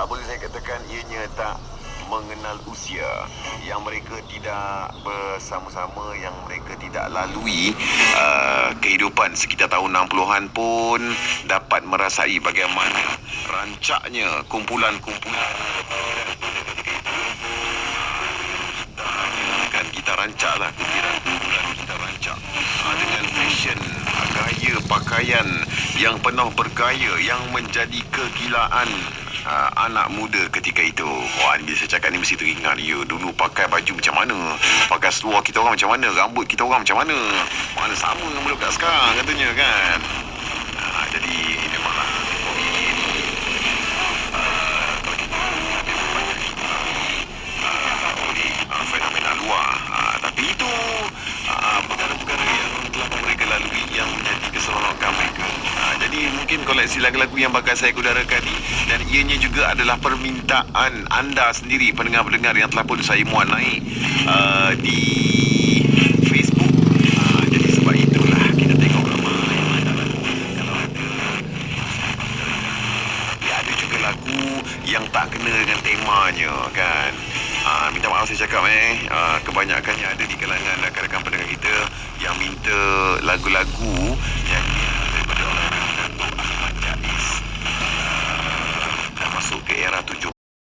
boleh saya katakan ianya tak mengenal usia, yang mereka tidak bersama-sama, yang mereka tidak lalui kehidupan sekitar tahun 60-an pun dapat merasai bagaimana rancaknya kumpulan-kumpulan kan kita rancak lah, kumpulan kita rancak dengan fashion, gaya pakaian yang penuh bergaya yang menjadi kegilaan anak muda ketika itu. Wah, bila saya cakap ni mesti teringat ya, dulu pakai baju macam mana, pakai seluar kita orang macam mana, rambut kita orang macam mana, mana sama dengan budak sekarang katanya kan. Jadi memanglah fenomena luar. Tapi itu perkara-perkara yang telah mereka lalui yang menjadi keseronokan mereka. Jadi mungkin koleksi lagu-lagu yang bakal saya udarakan ni, dan ianya juga adalah permintaan anda sendiri, pendengar-pendengar yang telah pun saya muat naik di Facebook. Jadi sebab itulah kita tengok ramai yang ada lagu. Kalau ada juga lagu yang tak kena dengan temanya kan. Minta maaf saya cakap kebanyakannya ada di kalangan rakan-rakan pendengar kita yang minta lagu-lagu yang